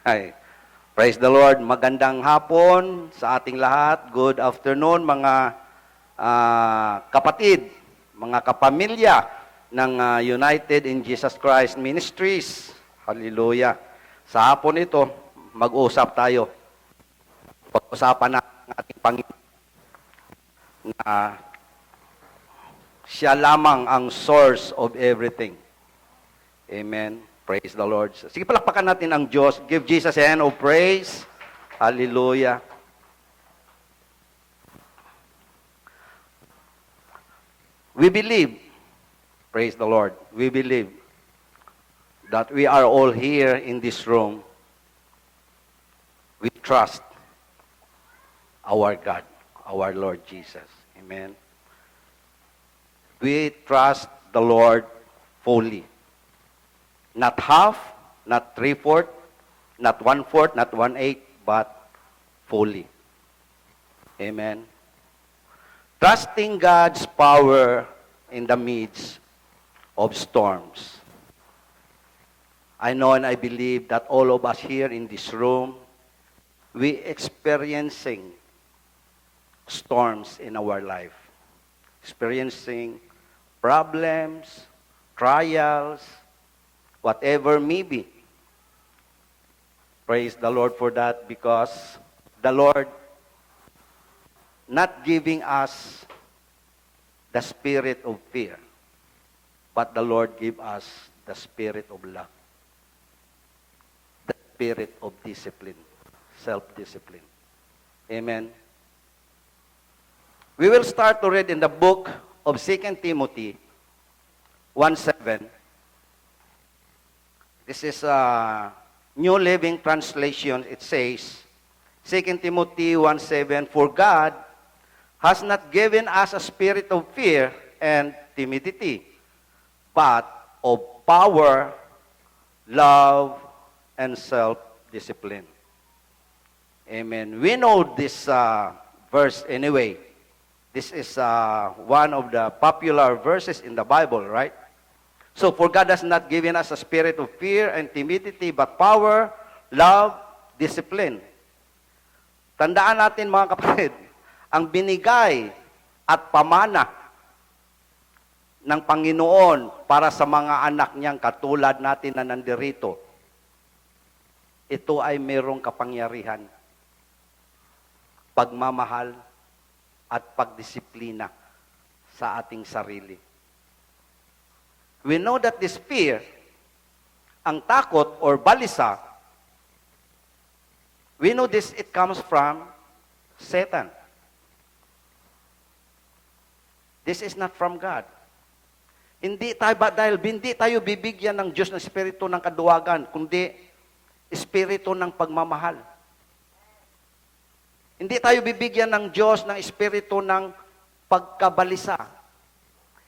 Ay, praise the Lord. Magandang hapon sa ating lahat. Good afternoon mga kapatid, mga kapamilya ng United in Jesus Christ Ministries. Hallelujah. Sa hapon ito, mag-usap tayo. Pag-usapan natin ang ating Panginoon na siya lamang ang source of everything. Amen. Praise the Lord. Sige, palakpakan natin ang Diyos. Give Jesus a hand of praise. Hallelujah. We believe, praise the Lord, we believe that we are all here in this room. We trust our God, our Lord Jesus. Amen. We trust the Lord fully. Not half, not three-fourth, not one-fourth, not one-eighth, but fully. Amen. Trusting God's power in the midst of storms. I know and I believe that all of us here in this room, we experiencing storms in our life. Experiencing problems, trials, whatever may be. Praise the Lord for that, because the Lord not giving us the spirit of fear, but the Lord give us the spirit of love, the spirit of discipline, self-discipline. Amen. We will start to read in the book of 2 Timothy 1:7. This is a New Living Translation. It says, 2 Timothy 1:7, For God has not given us a spirit of fear and timidity, but of power, love, and self-discipline. Amen. We know this verse anyway. This is one of the popular verses in the Bible, right? So, for God has not given us a spirit of fear and timidity, but power, love, discipline. Tandaan natin mga kapatid, ang binigay at pamana ng Panginoon para sa mga anak niyang katulad natin na nandirito, ito ay mayroong kapangyarihan, pagmamahal, at pagdisiplina sa ating sarili. We know that this fear, ang takot or balisa, we know this, it comes from Satan. This is not from God. Hindi tayo, dahil hindi tayo bibigyan ng Diyos ng espiritu ng kaduwagan, kundi espiritu ng pagmamahal. Hindi tayo bibigyan ng Diyos ng espiritu ng pagkabalisa.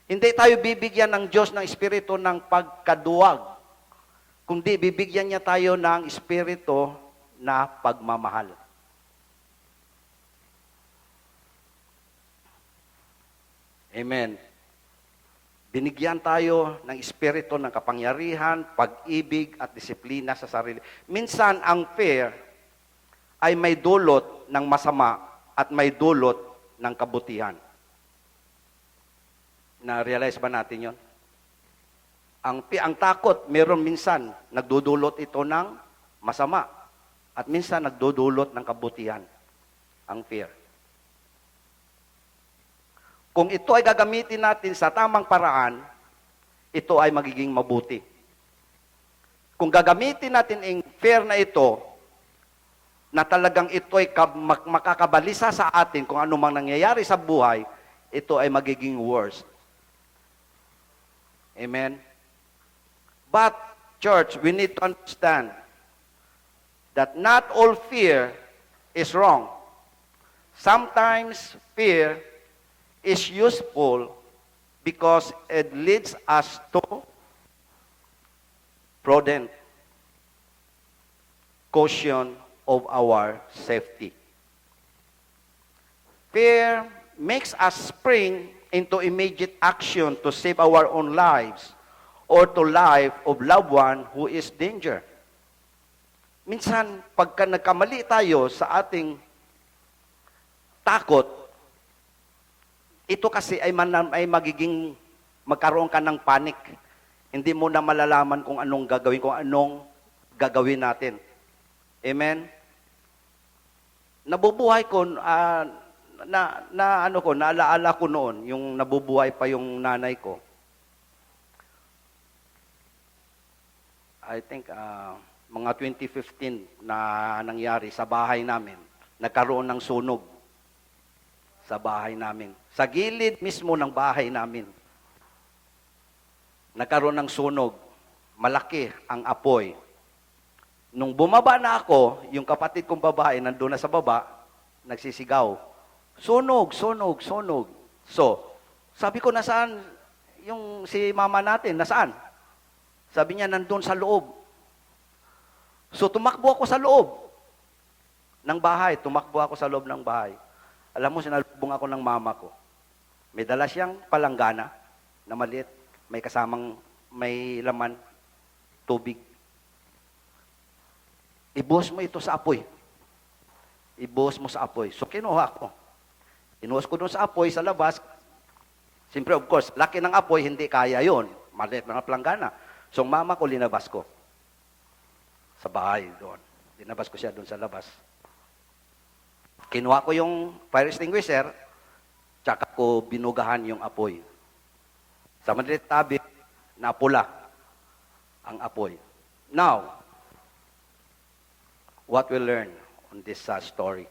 Hindi tayo bibigyan ng Diyos ng espiritu ng pagkaduwag, kundi bibigyan niya tayo ng espiritu na pagmamahal. Amen. Binigyan tayo ng espiritu ng kapangyarihan, pag-ibig at disiplina sa sarili. Minsan, ang fear ay may dulot ng masama at may dulot ng kabutihan. Na-realize ba natin yon? Ang takot, meron minsan, nagdudulot ito ng masama. At minsan, nagdudulot ng kabutihan. Ang fear. Kung ito ay gagamitin natin sa tamang paraan, ito ay magiging mabuti. Kung gagamitin natin ang fear na ito, na talagang ito ay makakabalisa sa atin kung ano mang nangyayari sa buhay, ito ay magiging worse. Amen? But, church, we need to understand that not all fear is wrong. Sometimes fear is useful because it leads us to prudent caution of our safety. Fear makes us spring into immediate action to save our own lives or to life of loved one who is danger. minsan, pagka nagkamali tayo sa ating takot, ito kasi ay magiging, magkaroon ka ng panic. Hindi mo na malalaman kung anong gagawin natin. Amen? Nabubuhay ko, naalaala ko noon, yung nabubuhay pa yung nanay ko. I think, mga 2015 na nangyari sa bahay namin. Nagkaroon ng sunog sa bahay namin. Sa gilid mismo ng bahay namin. Nagkaroon ng sunog. Malaki ang apoy. Nung bumaba na ako, yung kapatid kong babae nandun na sa baba, nagsisigaw, sunog, sunog, sunog. So, sabi ko, nasaan yung si mama natin? Nasaan? Sabi niya, nandun sa loob. So, tumakbo ako sa loob ng bahay. Tumakbo ako sa loob ng bahay. Alam mo, sinalubong ako ng mama ko. May dala siyang palanggana na maliit. May kasamang, may laman, tubig. Ibuhos mo ito sa apoy. Ibuhos mo sa apoy. So, kinuha ko. Inuhos ko doon sa apoy, sa labas. Siyempre, of course, laki ng apoy, hindi kaya yon. Maliit mga palanggana. So, mama ko, linabas ko. Sa bahay doon. Linabas ko siya doon sa labas. Kinuha ko yung fire extinguisher, tsaka ko binugahan yung apoy. Sa maliit tabi, napula ang apoy. Now, what we learn on this story?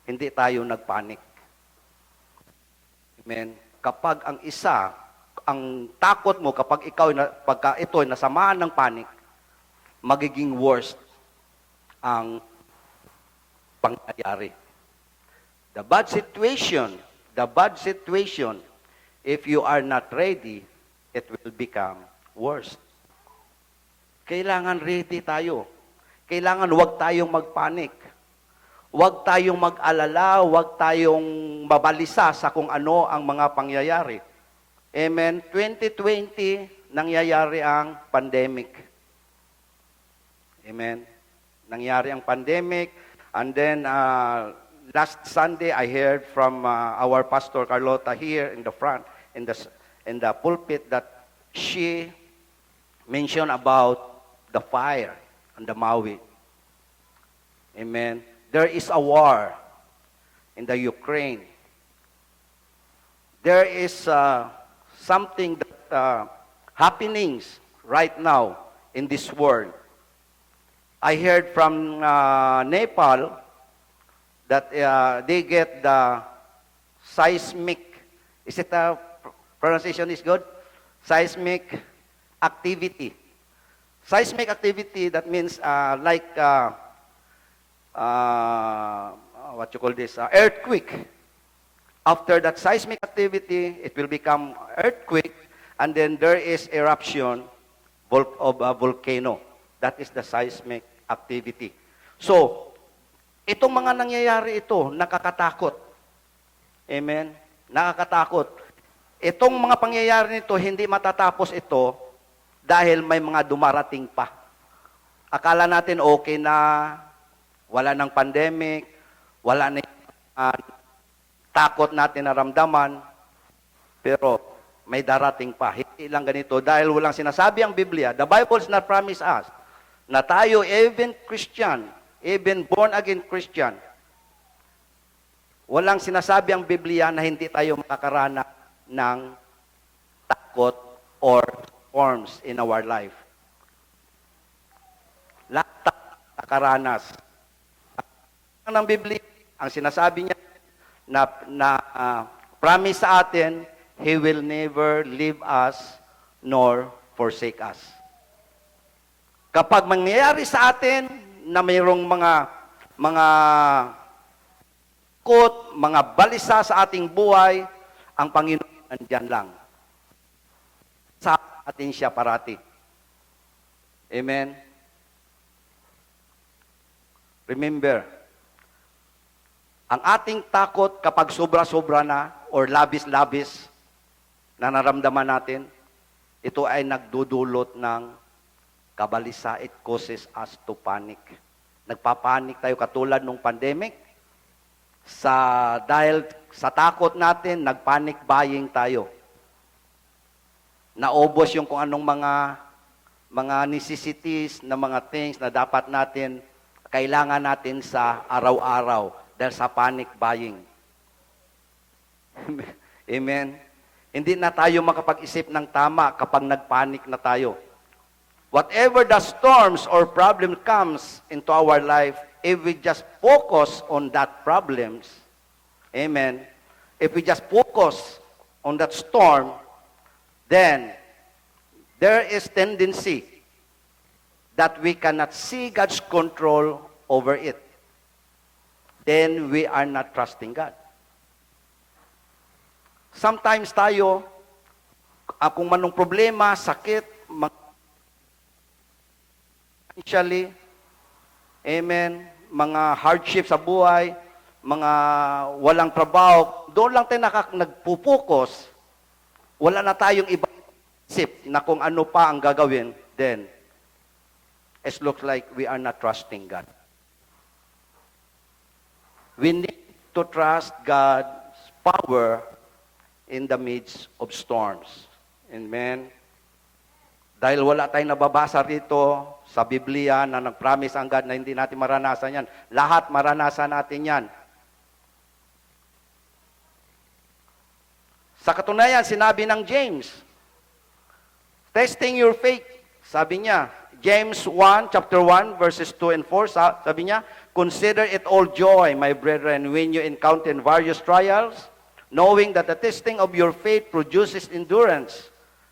Hindi tayo nagpanik. Amen. Kapag ang takot mo, kapag pagka ito ay nasamaan ng panik, magiging worst ang pangyayari. The bad situation, if you are not ready, it will become worse. Kailangan ready tayo. Kailangan huwag tayong magpanik. Huwag tayong mag-alala, huwag tayong mabalisa sa kung ano ang mga pangyayari. Amen. 2020, nangyayari ang pandemic. Amen. Nangyari ang pandemic. And then, last Sunday, I heard from our pastor, Carlota, here in the front, in the pulpit, that she mentioned about the fire on the Maui. Amen. There is a war in the Ukraine. There is something that happenings right now in this world. I heard from Nepal that they get the seismic, is it pronunciation is good? Seismic activity. Seismic activity, that means what you call this, earthquake. After that seismic activity, it will become earthquake, and then there is eruption of a volcano. That is the seismic activity. So, itong mga nangyayari ito, nakakatakot. Amen? Nakakatakot. Itong mga pangyayari nito, hindi matatapos ito dahil may mga dumarating pa. Akala natin okay na, wala ng pandemic, wala na takot natin naramdaman, pero may darating pa. Hindi lang ganito. Dahil walang sinasabi ang Biblia, the Bible does not promise us na tayo, even Christian, even born-again Christian, walang sinasabi ang Biblia na hindi tayo makakaranas ng takot or storms in our life. Lahat nakaranas. Ng Biblia, ang sinasabi niya na promise sa atin, He will never leave us nor forsake us. Kapag mangyayari sa atin na mayroong mga mga balisa sa ating buhay, ang Panginoon nandiyan lang. Sa atin siya parati. Amen? Remember, ang ating takot kapag sobra-sobra na or labis-labis na naramdaman natin, ito ay nagdudulot ng Kabalisa, it causes us to panic. Nagpapanik tayo katulad nung pandemic. Dahil sa takot natin, nagpanic buying tayo. Naubos yung kung anong mga necessities na mga things na dapat natin, kailangan natin sa araw-araw dahil sa panic buying. Amen? Hindi na tayo makapag-isip ng tama kapag nagpanic na tayo. Whatever the storms or problem comes into our life, if we just focus on that problems, amen, if we just focus on that storm, then there is tendency that we cannot see God's control over it. Then we are not trusting God. Sometimes tayo, kung manong problema, sakit, financially, amen, mga hardship sa buhay, mga walang trabaho, doon lang tayo nagpupukos, wala na tayong iba isip na kung ano pa ang gagawin, then it looks like we are not trusting God. We need to trust God's power in the midst of storms. Amen. Dahil wala tayong nababasa rito sa Biblia na nag-promise ang God na hindi natin maranasan yan. Lahat maranasan natin yan. Sa katunayan, sinabi ng James, testing your faith, sabi niya, James 1, chapter 1, verses 2 and 4, sabi niya, consider it all joy, my brethren, when you encounter various trials, knowing that the testing of your faith produces endurance.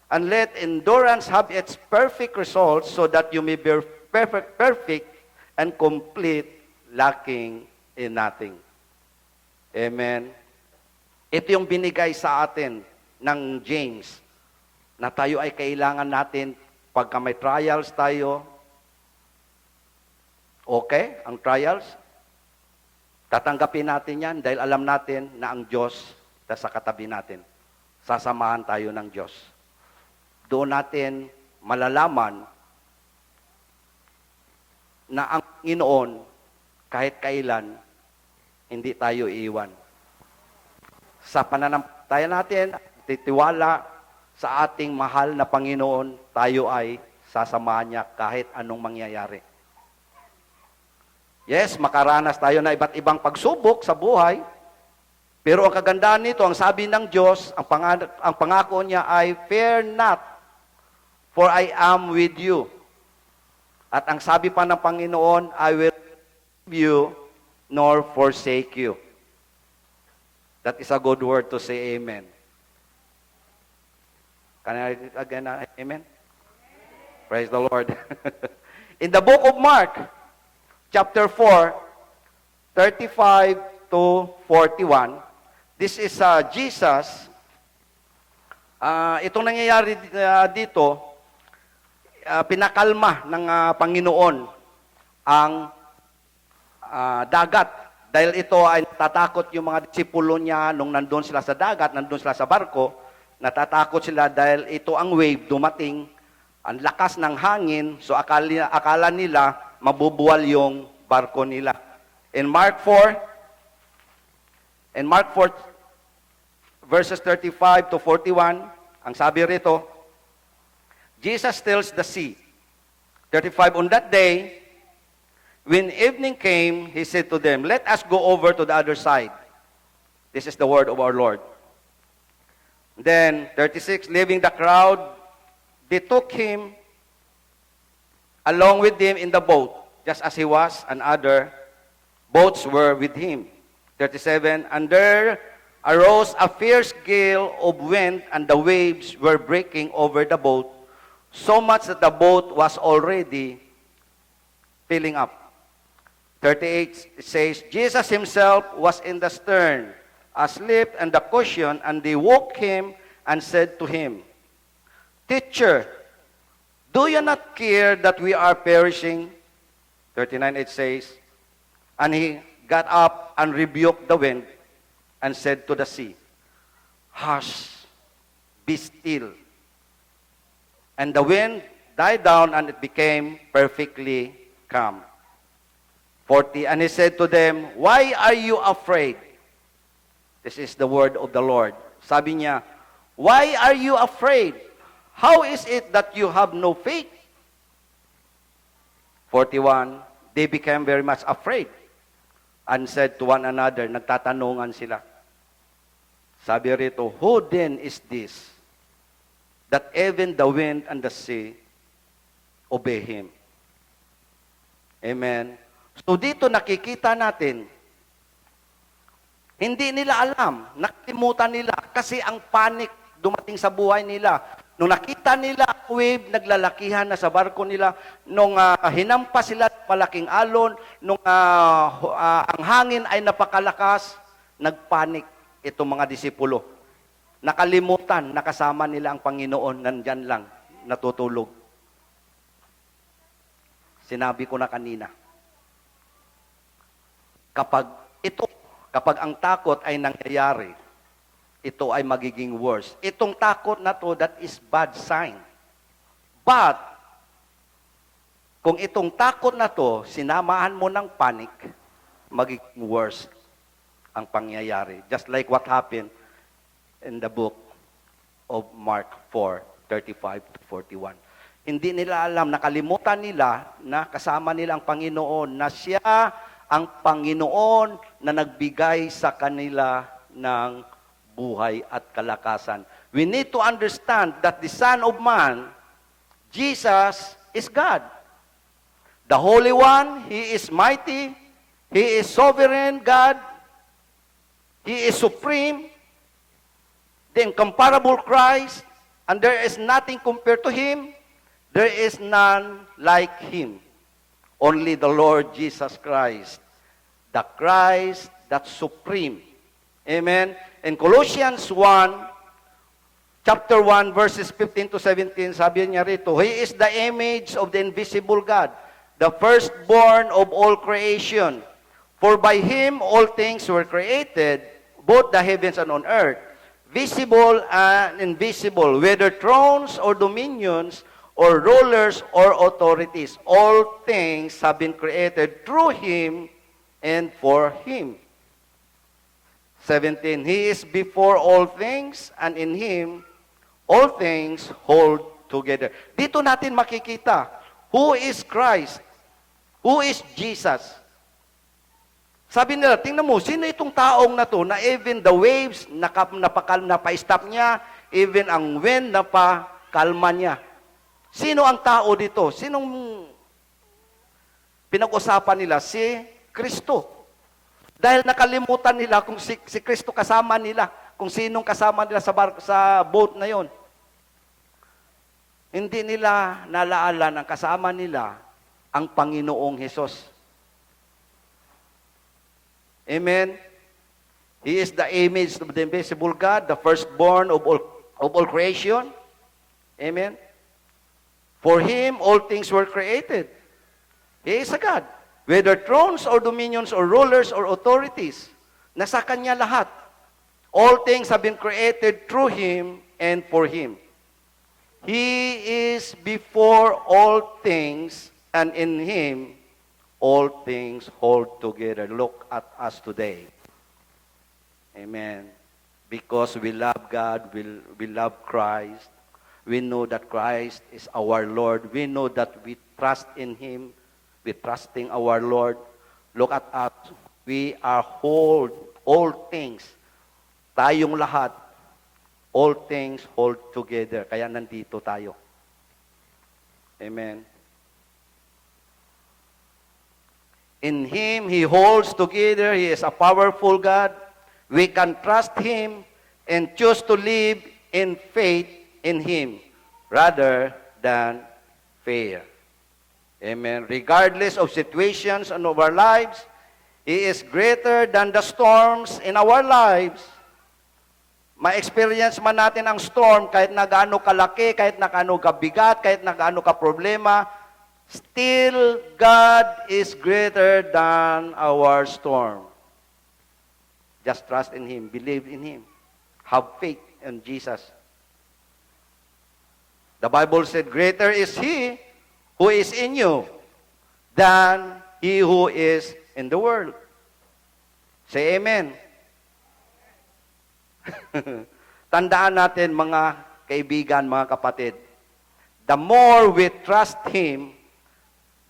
And let endurance have its perfect result so that you may be perfect and complete, lacking in nothing. Amen. Ito yung binigay sa atin ng James na tayo ay kailangan natin pagka may trials tayo. Okay, ang trials, tatanggapin natin yan dahil alam natin na ang Diyos sa katabi natin. Sasamahan tayo ng Diyos. Doon natin malalaman na ang Panginoon kahit kailan hindi tayo iiwan. Sa pananampalataya natin, titiwala sa ating mahal na Panginoon, tayo ay sasamahan niya kahit anong mangyayari. Yes, makaranas tayo na iba't ibang pagsubok sa buhay, pero ang kagandahan nito, ang sabi ng Diyos, ang pangako niya ay, fear not, for I am with you. At ang sabi pa ng Panginoon, I will leave you nor forsake you. That is a good word to say amen. Can I read it again? Amen? Praise the Lord. In the book of Mark, chapter 4, 35 to 41, this is Jesus. Itong nangyayari dito, pinakalma ng Panginoon ang dagat. Dahil ito ay natatakot yung mga disipulo niya nung nandun sila sa dagat, nandun sila sa barko, natatakot sila dahil ito ang wave dumating, ang lakas ng hangin, so akala nila mabubuwal yung barko nila. In Mark 4, verses 35 to 41, ang sabi rito, Jesus tells the sea, 35, on that day, when evening came, he said to them, let us go over to the other side. This is the word of our Lord. Then, 36, leaving the crowd, they took him along with them in the boat, just as he was, and other boats were with him. 37, and there arose a fierce gale of wind, and the waves were breaking over the boat, so much that the boat was already filling up. 38 says, Jesus himself was in the stern, asleep in the cushion, and they woke him and said to him, Teacher, do you not care that we are perishing? 39 it says, and he got up and rebuked the wind and said to the sea, Hush, be still. And the wind, died down, and it became perfectly calm. 40, and he said to them, "Why are you afraid?" This is the word of the Lord. Sabi niya, "Why are you afraid? How is it that you have no faith?" 41, they became very much afraid and said to one another, nagtatanungan sila. Sabi rito, "Who then is this, that even the wind and the sea obey him?" Amen. So dito nakikita natin, hindi nila alam, nakalimutan nila, kasi ang panic dumating sa buhay nila. Nung nakita nila ang wave, naglalakihan na sa barko nila, nung hinampas sila ng malaking alon, nung ang hangin ay napakalakas, nagpanik itong mga disipulo. Nakalimutan, nakasama nila ang Panginoon, nandyan lang, natutulog. Sinabi ko na kanina, kapag ang takot ay nangyayari, ito ay magiging worse. Itong takot na to, that is bad sign. But, kung itong takot na to, sinamahan mo ng panic, magiging worse ang pangyayari. Just like what happened in the book of Mark 4:35 to 41. Hindi nila alam, nakalimutan nila na kasama nila ang Panginoon, na siya ang Panginoon na nagbigay sa kanila ng buhay at kalakasan. We need to understand that the Son of Man, Jesus, is God. The Holy One, He is mighty, He is sovereign God, He is supreme, the incomparable Christ, and there is nothing compared to Him. There is none like Him. Only the Lord Jesus Christ, the Christ that's supreme. Amen. In Colossians 1, chapter 1, verses 15 to 17, sabi niya rito, He is the image of the invisible God, the firstborn of all creation. For by Him all things were created, both the heavens and on earth, visible and invisible, whether thrones or dominions, or rulers or authorities. All things have been created through Him and for Him. 17, He is before all things, and in Him, all things hold together. Dito natin makikita, who is Christ? Who is Jesus? Sabi nila, tingnan mo, sino itong taong na to, na even the waves, napa-stop niya, even ang wind, napakalma niya. Sino ang tao dito? Sinong pinag-usapan nila? Si Kristo. Dahil nakalimutan nila kung si Kristo kasama nila, kung sinong kasama nila sa boat na yon. Hindi nila nalaala ng kasama nila ang Panginoong Hesus. Amen. He is the image of the invisible God, the firstborn of all creation. Amen. For Him, all things were created. He is a God. Whether thrones or dominions or rulers or authorities, nasa Kanya lahat. All things have been created through Him and for Him. He is before all things, and in Him, all things hold together. Look at us today. Amen. Because we love God, we love Christ. We know that Christ is our Lord. We know that we trust in Him. We trusting our Lord. Look at us. We are all things. Tayong lahat. All things hold together. Kaya nandito tayo. Amen. In Him, He holds together. He is a powerful God. We can trust Him and choose to live in faith in Him rather than fear. Amen. Regardless of situations in our lives, He is greater than the storms in our lives. Ma-experience man natin ang storm, kahit na gaano kalaki, kahit na gaano kabigat, kahit na gaano ka problema, still God is greater than our storm. Just trust in Him, believe in Him, have faith in Jesus. The Bible said, greater is He who is in you than he who is in the world. Say amen. Tandaan natin mga kaibigan, mga kapatid, the more we trust Him,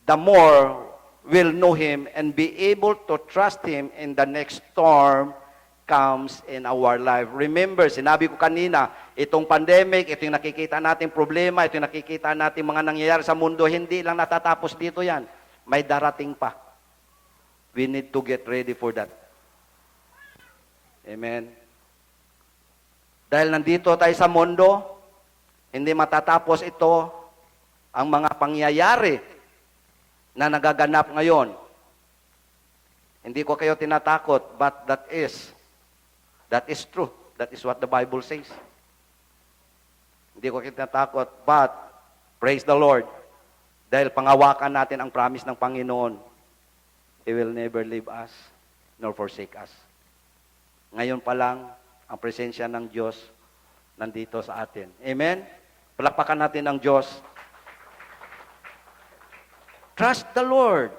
the more we'll know Him and be able to trust Him in the next storm comes in our life. Remember, sinabi ko kanina, itong pandemic, ito yung nakikita natin problema, ito yung nakikita natin mga nangyayari sa mundo, hindi lang natatapos dito yan. May darating pa. We need to get ready for that. Amen. Dahil nandito tayo sa mundo, hindi matatapos ito ang mga pangyayari na nagaganap ngayon. Hindi ko kayo tinatakot, but that is true. That is what the Bible says. Hindi ko kayo tinatakot, but praise the Lord. Dahil pangawakan natin ang promise ng Panginoon, He will never leave us nor forsake us. Ngayon pa lang, ang presensya ng Diyos nandito sa atin. Amen? Palakpakan natin ang Diyos. Trust the Lord.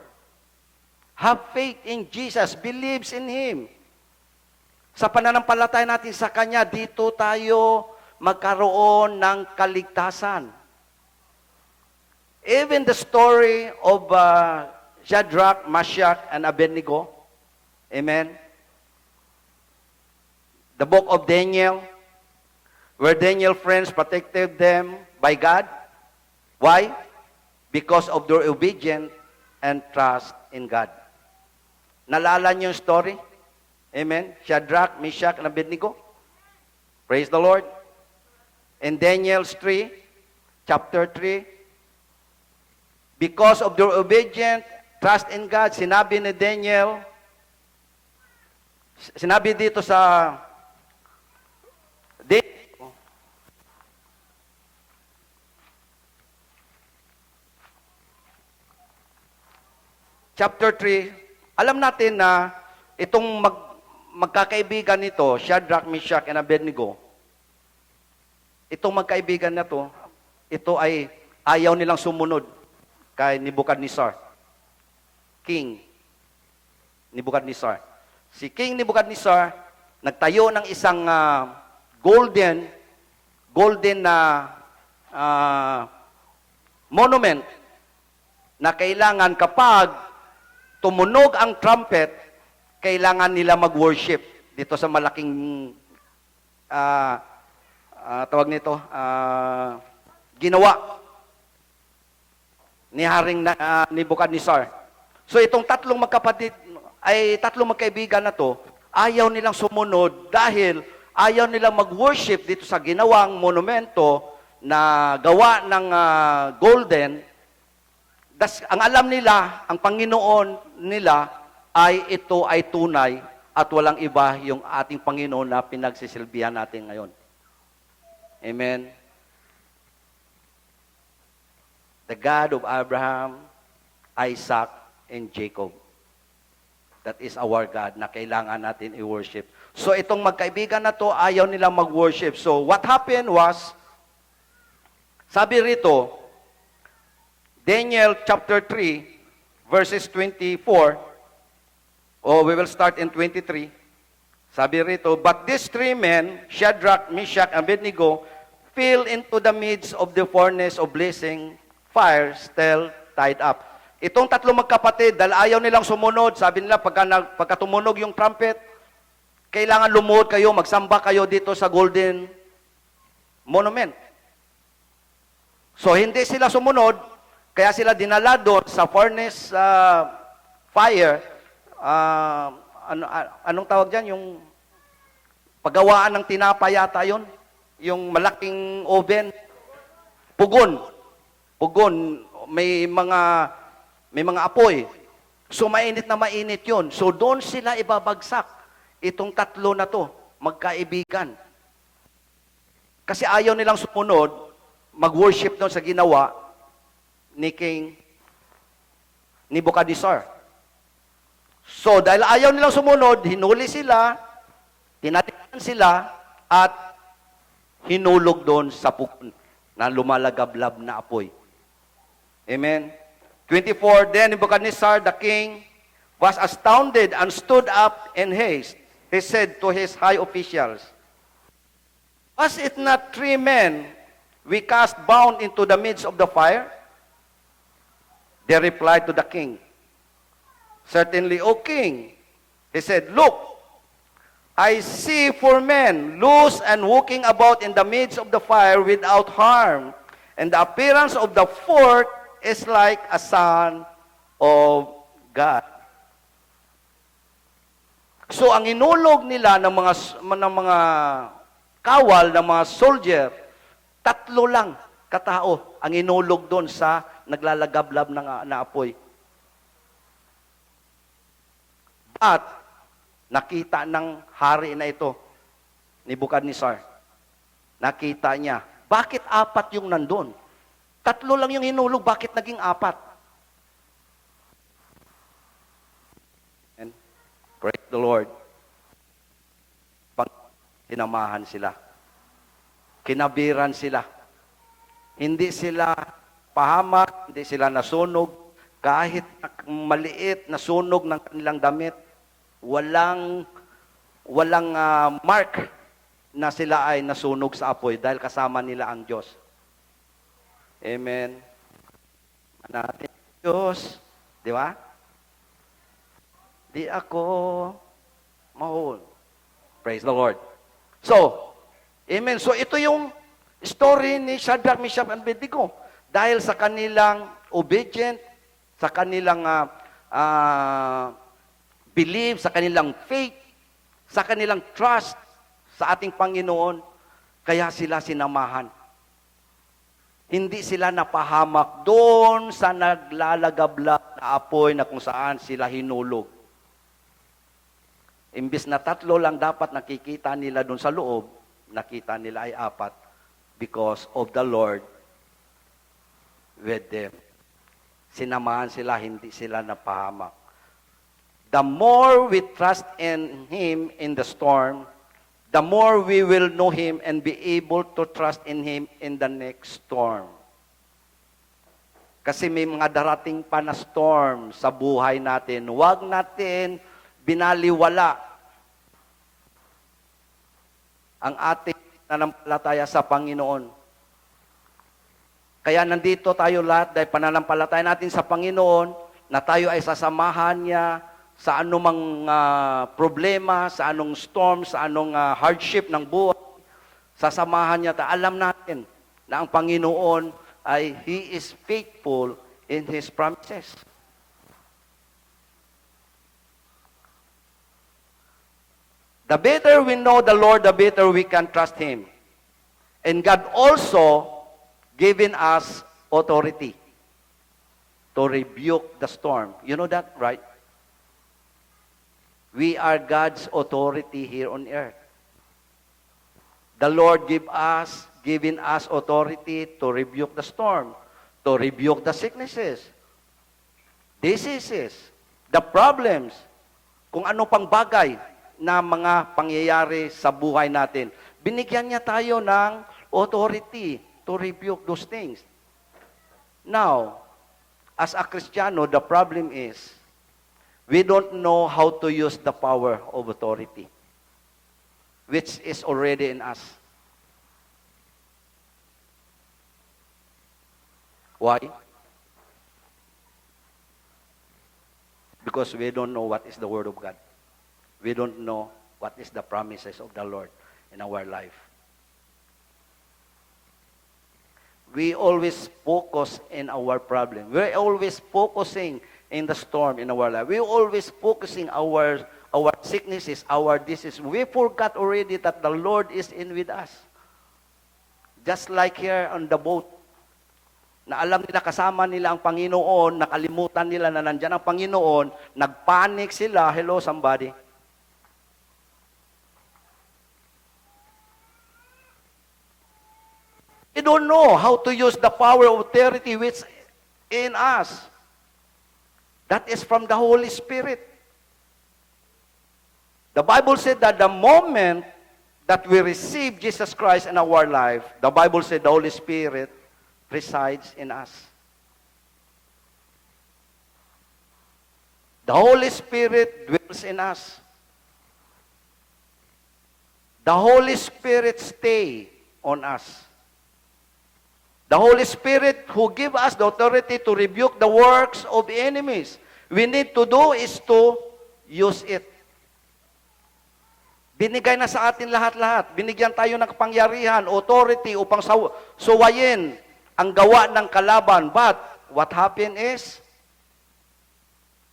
Have faith in Jesus. Believes in Him. Sa pananampalataya natin sa Kanya, dito tayo magkaroon ng kaligtasan. Even the story of Shadrach, Meshach, and Abednego. Amen? The book of Daniel, where Daniel's friends protected them by God. Why? Because of their obedience and trust in God. Nalala niyo yung story? Amen? Shadrach, Meshach, and Abednego. Praise the Lord. In Daniel 3, chapter 3, because of their obedience, trust in God, sinabi ni Daniel, sinabi dito sa chapter 3, alam natin na itong magkakaibigan nito, Shadrach, Meshach, and Abednego, itong magkaibigan na to, ito ay ayaw nilang sumunod kay Nebuchadnezzar. King Nebuchadnezzar. Si King Nebuchadnezzar, nagtayo ng isang golden na monument na kailangan kapag tumunog ang trumpet, kailangan nila mag-worship dito sa malaking tawag nito, ginawa ni Haring Nebuchadnezzar. So itong tatlong magkapatid, ay tatlong magkaibigan na to, ayaw nilang sumunod dahil ayaw nilang mag-worship dito sa ginawang monumento na gawa ng golden. Ang alam nila, ang Panginoon nila, ay ito ay tunay at walang iba yung ating Panginoon na pinagsisilbihan natin ngayon. Amen. The God of Abraham, Isaac, and Jacob. That is our God na kailangan natin i-worship. So itong magkaibigan na to, ayaw nilang mag-worship. So what happened was, sabi rito, Daniel chapter 3, verses 24, we will start in 23. Sabi rito, but these three men, Shadrach, Meshach, and Abednego, fell into the midst of the furnace of blazing fire, still tied up. Itong tatlong magkapatid, dahil ayaw nilang sumunod, sabi nila, pagka tumunog yung trumpet, kailangan lumuhod kayo, magsamba kayo dito sa golden monument. So, hindi sila sumunod, kaya sila dinala doon sa furnace fire. Anong tawag dyan? Yung paggawaan ng tinapay yata yun? Yung malaking oven. Pugon. May mga apoy. So, mainit na mainit yun. So, doon sila ibabagsak. Itong tatlo na to, magkaibigan. Kasi ayaw nilang sumunod, mag-worship doon sa ginawa ni King Nebuchadnezzar. So, dahil ayaw nilang sumunod, hinuli sila, tinatikan sila, at hinulog doon sa pugon na lumalagablab na apoy. Amen? 24, Then Nebuchadnezzar the king was astounded and stood up in haste. He said to his high officials, Was it not 3 men we cast bound into the midst of the fire? They replied to the king, Certainly, O king. He said, Look, I see 4 men loose and walking about in the midst of the fire without harm, and the appearance of the fourth is like a son of God. So ang inulog nila ng mga kawal ng mga soldier, 3 lang katao ang inulog doon sa naglalagablab na apoy. At nakita ng hari na ito, Nebuchadnezzar. Nakita niya, bakit 4 yung nandun? 3 lang yung hinulog, bakit naging 4? And praise the Lord. Sinamahan sila. Kinabiran sila. Hindi sila pahamak, hindi sila nasunog, kahit maliit na sunog ng kanilang damit, walang mark na sila ay nasunog sa apoy dahil kasama nila ang Diyos. Amen. Natin Diyos, di ba? Di ako mahul. Praise the Lord. So, amen. So ito yung story ni Shadrach, Meshach, and Abednego. Dahil sa kanilang obedient, sa kanilang believe, sa kanilang faith, sa kanilang trust sa ating Panginoon, kaya sila sinamahan. Hindi sila napahamak doon sa naglalagablab na apoy na kung saan sila hinulog. Imbis na 3 lang dapat nakikita nila doon sa loob, nakita nila ay 4 because of the Lord with them. Sinamahan sila, hindi sila napahamak. The more we trust in Him in the storm, the more we will know Him and be able to trust in Him in the next storm. Kasi may mga darating pa na storm sa buhay natin. Huwag natin binaliwala ang ating pananampalataya sa Panginoon. Kaya nandito tayo lahat dahil pananampalataya natin sa Panginoon na tayo ay sasamahan niya sa anumang problema, sa anong storm, sa anong hardship ng buhay. Sasamahan niya. Alam natin na ang Panginoon ay He is faithful in His promises. The better we know the Lord, the better we can trust Him. And God also given us authority to rebuke the storm. You know that, right? We are God's authority here on earth. The Lord given us authority to rebuke the storm, to rebuke the sicknesses, diseases, the problems, kung ano pang bagay na mga pangyayari sa buhay natin. Binigyan niya tayo ng authority to rebuke those things. Now, as a Kristiyano, the problem is, we don't know how to use the power of authority, which is already in us. Why? Because we don't know what is the Word of God. We don't know what is the promises of the Lord in our life. We always focus in our problem. We're always focusing in the storm in our life. We're always focusing our sicknesses, our diseases. We forgot already that the Lord is in with us. Just like here on the boat, na alam nila kasama nila ang Panginoon, nakalimutan nila na nandyan ang Panginoon, nagpanic sila. Hello, somebody. We don't know how to use the power of authority which in us. That is from the Holy Spirit. The Bible said that the moment that we receive Jesus Christ in our life, the Bible said the Holy Spirit resides in us. The Holy Spirit dwells in us. The Holy Spirit stay on us. The Holy Spirit who give us the authority to rebuke the works of enemies. We need to do is to use it. Binigay na sa atin lahat-lahat. Binigyan tayo ng kapangyarihan, authority upang suwayin ang gawa ng kalaban. But what happened is,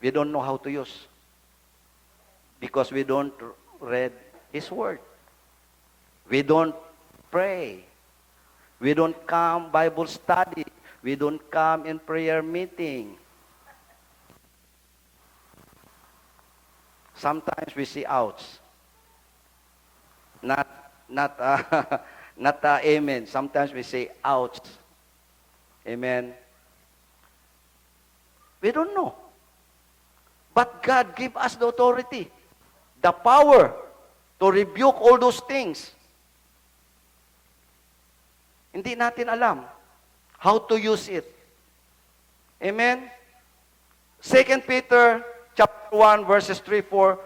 we don't know how to use. Because we don't read His Word. We don't pray. We don't come Bible study. We don't come in prayer meeting. Sometimes we see outs. Not amen. Sometimes we say ouch. Amen. We don't know. But God give us the authority, the power to rebuke all those things. Hindi natin alam how to use it. Amen? 2 Peter chapter 1, verses 3-4,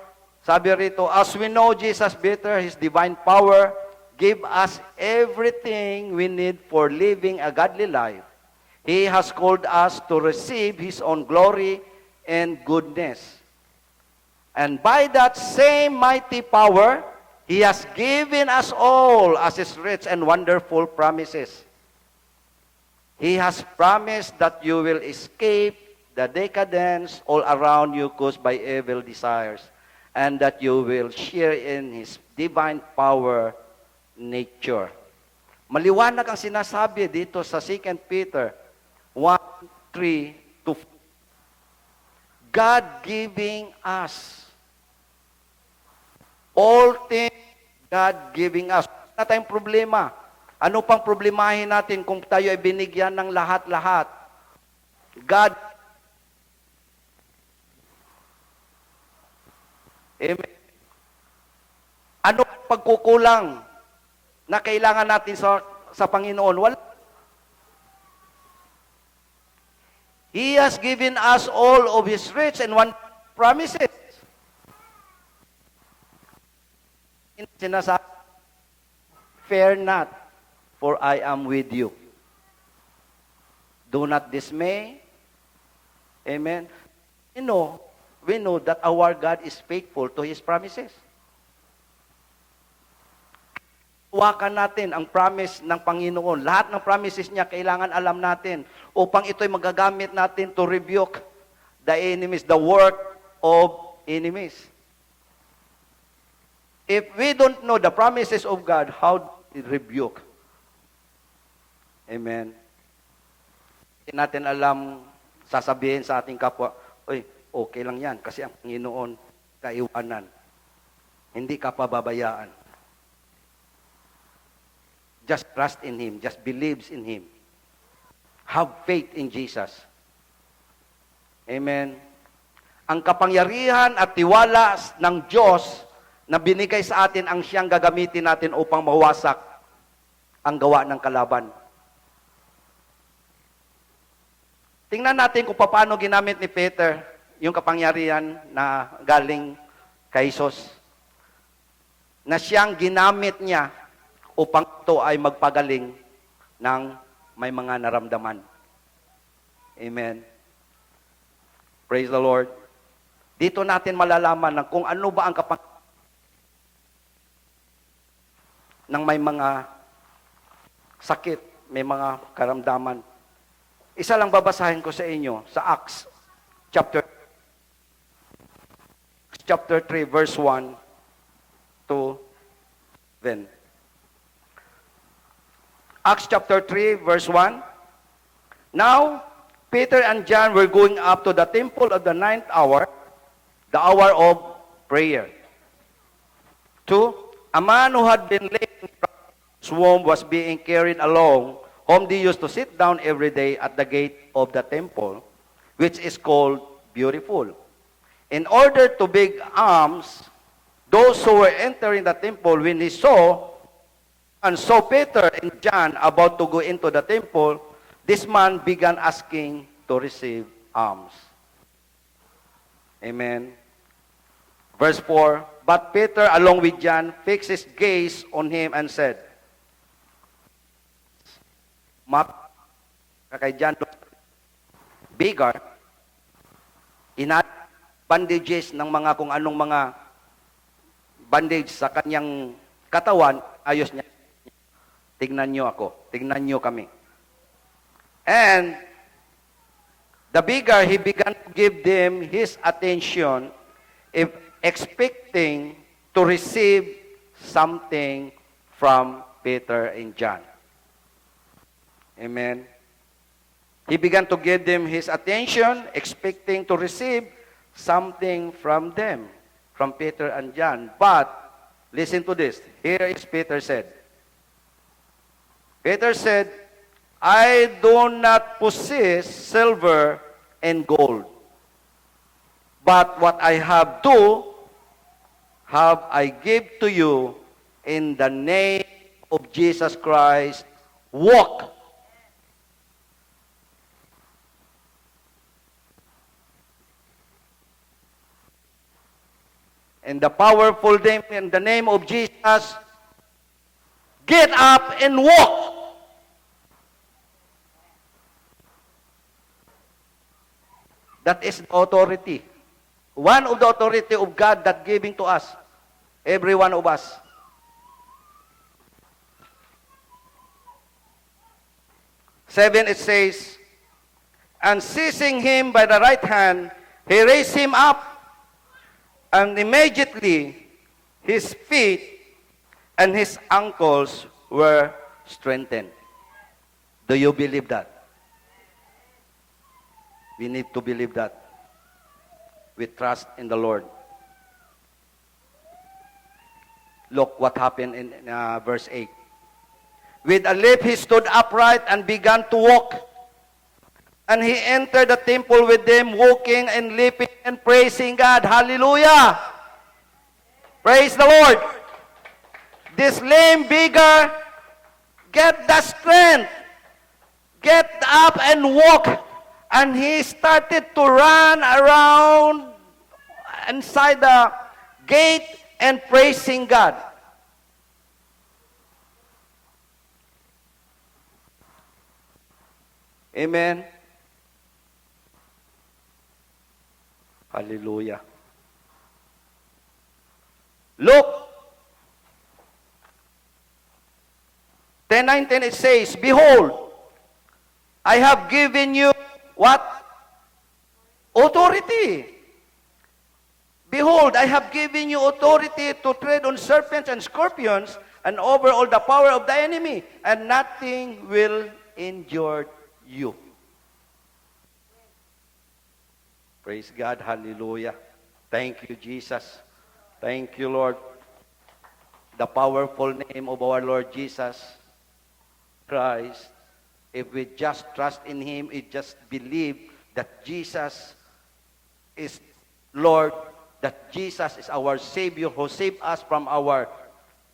sabi rito, as we know Jesus better, His divine power give us everything we need for living a godly life. He has called us to receive His own glory and goodness. And by that same mighty power, He has given us all as His rich and wonderful promises. He has promised that you will escape the decadence all around you caused by evil desires, and that you will share in His divine power nature. Maliwanag ang sinasabi dito sa 2 Peter 1:3-4. God giving us all things, God giving us. Wala tayong problema. Ano pang problemahin natin kung tayo ay binigyan ng lahat-lahat? God. Amen. Ano ang pagkukulang na kailangan natin sa Panginoon? Wala. He has given us all of His rich and one promises. Sinasabi, fear not, for I am with you. Do not dismay. Amen. We know that our God is faithful to His promises. Huwakan natin ang promise ng Panginoon. Lahat ng promises niya, kailangan alam natin upang ito'y magagamit natin to rebuke the enemies, the work of enemies. If we don't know the promises of God, how do we rebuke? Amen. Hindi natin alam, sasabihin sa ating kapwa, oy, okay lang yan, kasi ang Panginoon, kaiwanan. Hindi ka pababayaan. Just trust in Him. Just believes in Him. Have faith in Jesus. Amen. Ang kapangyarihan at tiwala ng Diyos na binigay sa atin ang Siyang gagamitin natin upang mawasak ang gawa ng kalaban. Tingnan natin kung paano ginamit ni Peter yung kapangyarihan na galing kay Jesus. Na siyang ginamit niya upang ito ay magpagaling ng may mga naramdaman. Amen. Praise the Lord. Dito natin malalaman kung ano ba ang kapangyarihan ng may mga sakit, may mga karamdaman. Isa lang babasahin ko sa inyo sa Acts chapter 3 verse 1 to 7. Acts chapter 3 verse 1. Now Peter and John were going up to the temple of the 9th hour, the hour of prayer. 2. A man who had been lame from his womb was being carried along, whom they used to sit down every day at the gate of the temple, which is called Beautiful, in order to beg alms. those who were entering the temple, when he saw Peter and John about to go into the temple, this man began asking to receive alms. Amen. Verse 4, but Peter, along with John, fixed his gaze on him and said, kay John, bigger, bandages ng mga kung anong mga bandage sa kanyang katawan, ayos niya. Tignan niyo ako. Tignan niyo kami. And the bigger, he began to give them his attention, expecting to receive something from Peter and John. Amen. He began to give them his attention, expecting to receive something from them, from Peter and John. But, listen to this. Here is Peter said. Peter said, I do not possess silver and gold, but what I have I give to you in the name of Jesus Christ. Walk. In the powerful name, in the name of Jesus, get up and walk. That is the authority. One of the authority of God that giving to us, every one of us. Seven, it says, and seizing him by the right hand, he raised him up, and immediately his feet and his ankles were strengthened. Do you believe that? We need to believe that. We trust in the Lord. Look what happened in verse 8. With a leap he stood upright and began to walk. And he entered the temple with them, walking and leaping and praising God. Hallelujah! Praise the Lord! This lame beggar, get the strength. Get up and walk. And he started to run around inside the gate and praising God. Amen. Hallelujah. Look, 10:19 it says, behold, I have given you what? Authority. Behold, I have given you authority to tread on serpents and scorpions and over all the power of the enemy, and nothing will injure you. Praise God. Hallelujah. Thank you, Jesus. Thank you, Lord. The powerful name of our Lord Jesus Christ. If we just trust in Him, we just believe that Jesus is Lord, that Jesus is our Savior who saved us from our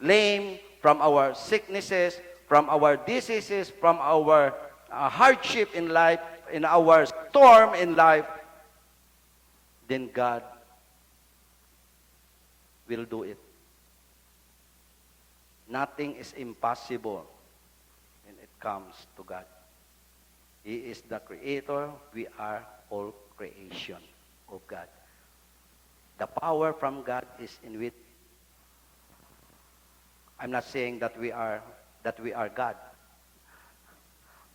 lame, from our sicknesses, from our diseases, from our hardship in life, in our storm in life, then God will do it. Nothing is impossible when it comes to God. He is the Creator. We are all creation of God. The power from God is in it. I'm not saying that we are God,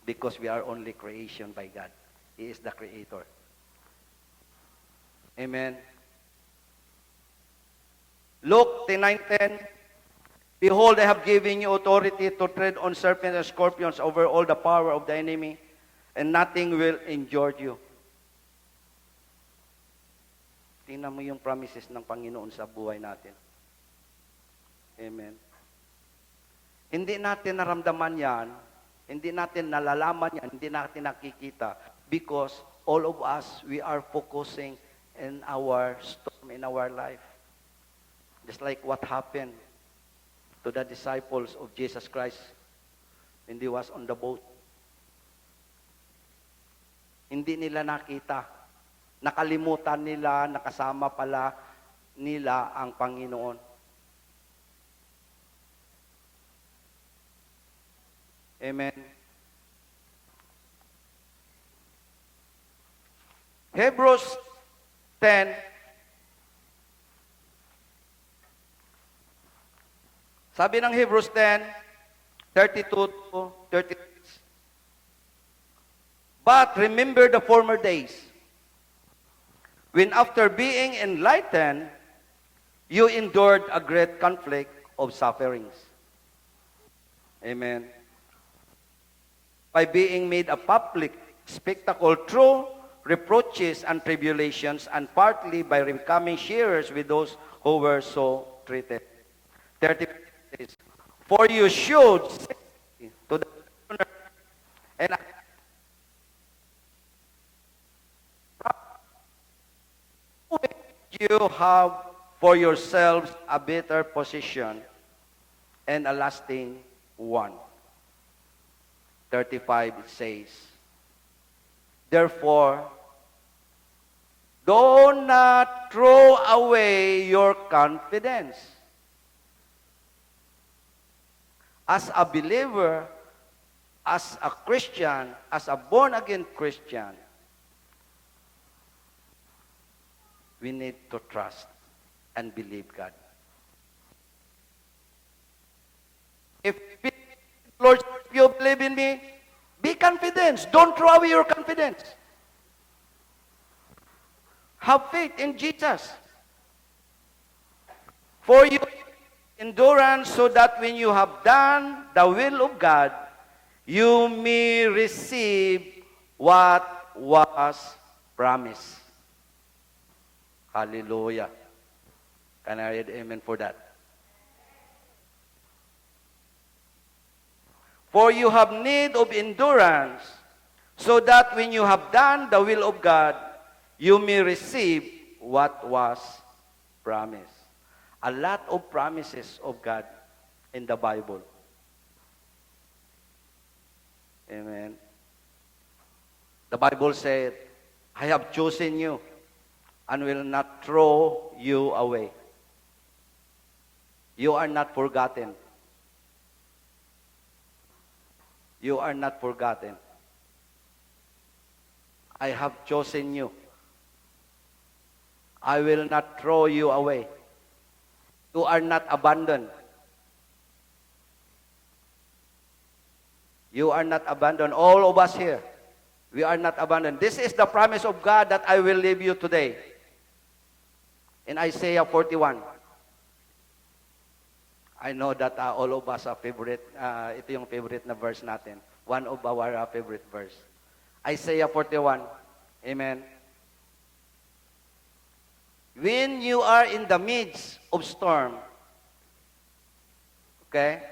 because we are only creation by God. He is the Creator. Amen. Luke 10:10. Behold, I have given you authority to tread on serpents and scorpions over all the power of the enemy, and nothing will injure you. Tingnan mo yung promises ng Panginoon sa buhay natin. Amen. Hindi natin naramdaman yan, hindi natin nalalaman yan, hindi natin nakikita, because all of us, we are focusing in our storm, in our life. Just like what happened to the disciples of Jesus Christ when he was on the boat. Hindi nila nakita. Nakalimutan nila, nakasama pala nila ang Panginoon. Amen. Hebrews 10, sabi ng Hebrews 10, 32 to 36. But remember the former days, when after being enlightened, you endured a great conflict of sufferings. Amen. By being made a public spectacle through reproaches and tribulations, and partly by becoming sharers with those who were so treated. 30 says, for you showed to the and you have for yourselves a better position and a lasting one. 35 it says, therefore, do not throw away your confidence. As a believer, as a Christian, as a born-again Christian, we need to trust and believe God. If Lord, if you believe in me, be confident. Don't throw away your confidence. Have faith in Jesus. For you endurance, so that when you have done the will of God, you may receive what was promised. Hallelujah. Can I read amen for that? For you have need of endurance, so that when you have done the will of God, you may receive what was promised. A lot of promises of God in the Bible. Amen. The Bible said, I have chosen you and will not throw you away. You are not forgotten. You are not forgotten. I have chosen you. I will not throw you away. You are not abandoned. You are not abandoned. All of us here, we are not abandoned. This is the promise of God that I will leave you today. In Isaiah 41. I know that all of us are favorite, ito yung favorite na verse natin. One of our favorite verse. Isaiah 41. Amen. When you are in the midst of storm, okay?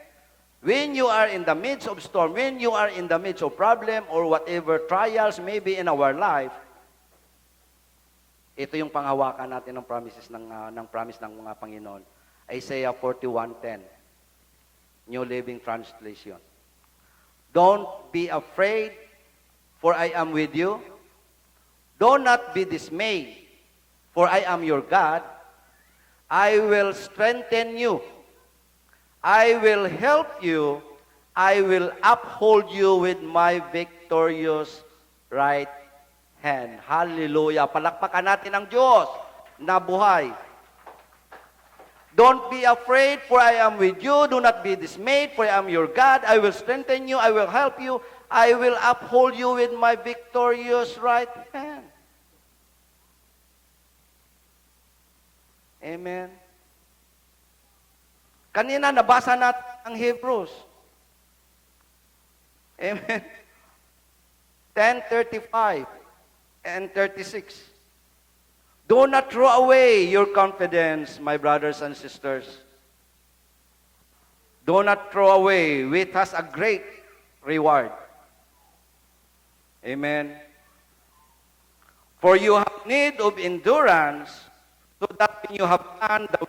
When you are in the midst of storm, when you are in the midst of problem or whatever trials may be in our life, ito yung panghawakan natin ng promises ng promise ng mga Panginoon. Isaiah 41:10, New Living Translation. Don't be afraid, for I am with you. Do not be dismayed, for I am your God. I will strengthen you. I will help you. I will uphold you with my victorious right hand. Hallelujah. Palakpakan natin ang Diyos na buhay. Don't be afraid, for I am with you. Do not be dismayed, for I am your God. I will strengthen you. I will help you. I will uphold you with my victorious right hand. Amen. Kanina, nabasa natin ang Hebrews. Amen. 10:35 and 36. Do not throw away your confidence, my brothers and sisters. Do not throw away, which has a great reward. Amen. For you have need of endurance, so that when you have done the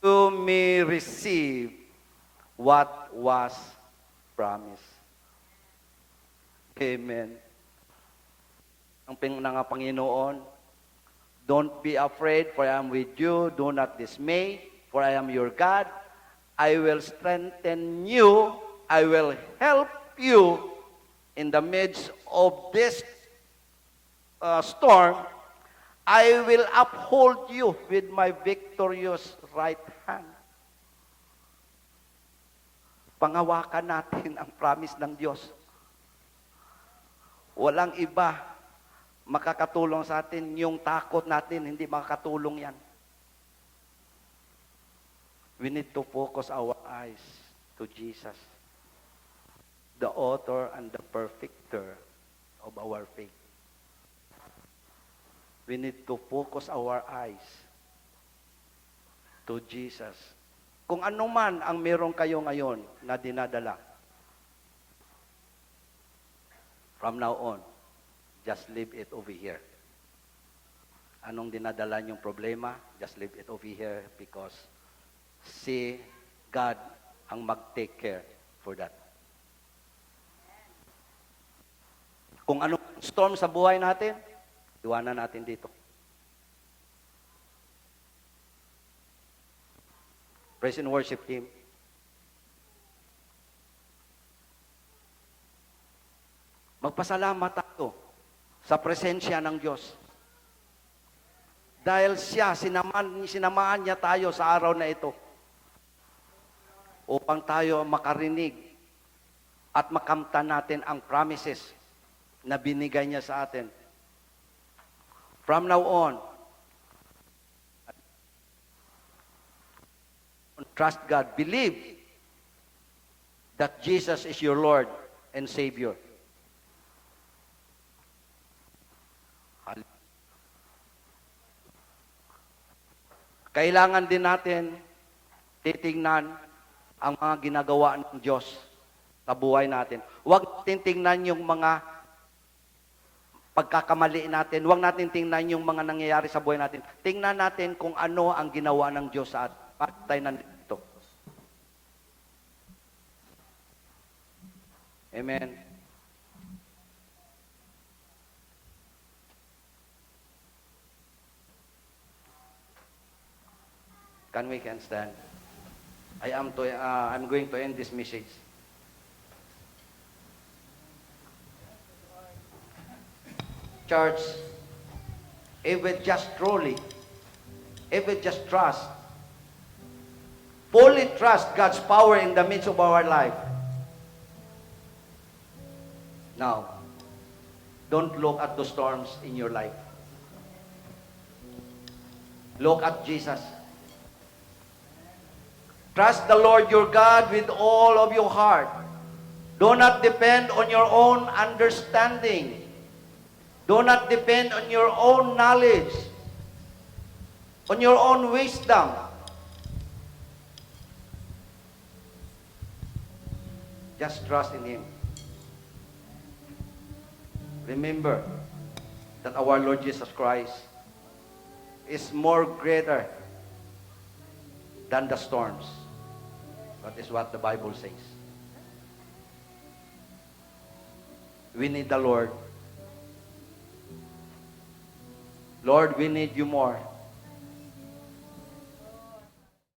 you may receive what was promised. Amen. Ang nga Panginoon, don't be afraid, for I am with you. Do not dismay, for I am your God. I will strengthen you. I will help you in the midst of this storm. I will uphold you with my victorious right hand. Pangawakan natin ang promise ng Diyos. Walang iba makakatulong sa atin. Yung takot natin, hindi makakatulong yan. We need to focus our eyes to Jesus, the author and the perfecter of our faith. We need to focus our eyes to Jesus. Kung ano man ang meron kayo ngayon na dinadala, from now on, just leave it over here. Anong dinadala niyong problema, just leave it over here because see God ang mag-take care for that. Kung anong storm sa buhay natin, iwanan natin dito. Praise and worship team. Magpasalamat tayo sa presensya ng Diyos. Dahil siya, sinamaan niya tayo sa araw na ito upang tayo makarinig at makamtan natin ang promises na binigay niya sa atin. From now on, trust God. Believe that Jesus is your Lord and Savior. Kailangan din natin titingnan ang mga ginagawa ng Diyos sa buhay natin. Huwag natin tingnan yung mga pagkakamali natin. Huwag natin tingnan yung mga nangyayari sa buhay natin. Tingnan natin kung ano ang ginawa ng Diyos sa atin. Bakit tayo nandito? Amen. Can we stand? I'm going to end this message. Church, if we just trust, fully trust God's power in the midst of our life. Now, don't look at the storms in your life. Look at Jesus. Trust the Lord your God with all of your heart. Do not depend on your own understanding. Do not depend on your own knowledge, on your own wisdom. Just trust in Him. Remember that our Lord Jesus Christ is more greater than the storms. That is what the Bible says. We need the Lord. Lord, we need you more.